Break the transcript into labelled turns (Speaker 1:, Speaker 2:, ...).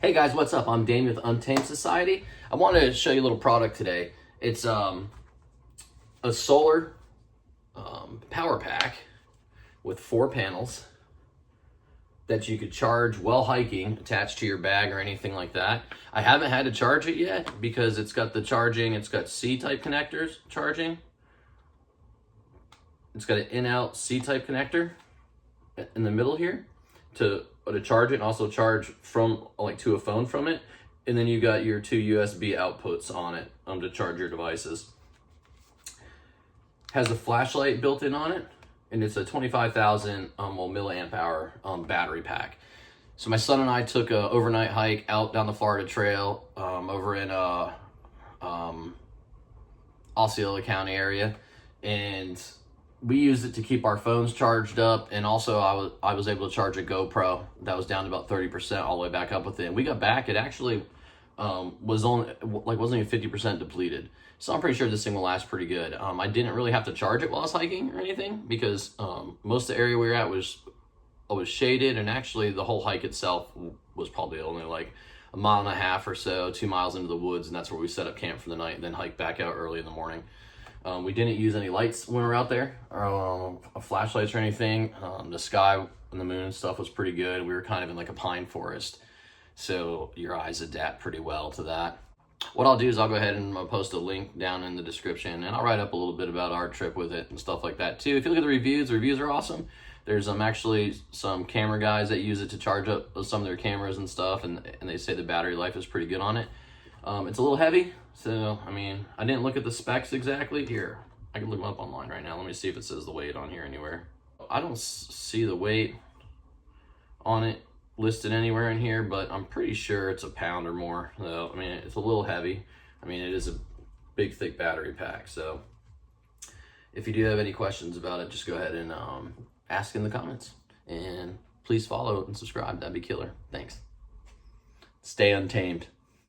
Speaker 1: Hey guys, what's up? I'm Damien with Untamed Society. I wanted to show you a little product today. It's a solar power pack with 4 panels that you could charge while hiking, attached to your bag or anything like that. I haven't had to charge it yet because it's got the charging, it's got C-type connectors charging. It's got an in-out C-type connector in the middle here to charge it, and also charge from to a phone from it. And then you got your 2 USB outputs on it to charge your devices. Has a flashlight built in on it, and it's a 25,000 milliamp hour battery pack. So my son and I took a overnight hike out down the Florida Trail over in Osceola County area, and we used it to keep our phones charged up, and also I was able to charge a GoPro that was down to about 30% all the way back up with it. And we got back, it actually wasn't even 50% depleted. So I'm pretty sure this thing will last pretty good. I didn't really have to charge it while I was hiking or anything because most of the area we were at was shaded, and actually the whole hike itself was probably only like 1.5 miles or so, 2 miles into the woods, and that's where we set up camp for the night and then hiked back out early in the morning. We didn't use any lights when we were out there, or flashlights or anything. The sky and the moon and stuff was pretty good. We were kind of in like a pine forest, so your eyes adapt pretty well to that. What I'll do is I'll go ahead and post a link down in the description, and I'll write up a little bit about our trip with it and stuff like that too. If you look at the reviews are awesome. There's actually some camera guys that use it to charge up some of their cameras and stuff, and they say the battery life is pretty good on it. It's a little heavy, so I mean, I didn't look at the specs exactly. Here, I can look them up online right now. Let me see if it says the weight on here anywhere. I don't see the weight on it listed anywhere in here, but I'm pretty sure it's a pound or more. So I mean, it's a little heavy. I mean, it is a big, thick battery pack. So if you do have any questions about it, just go ahead and ask in the comments, and please follow and subscribe. That'd be killer. Thanks. Stay untamed.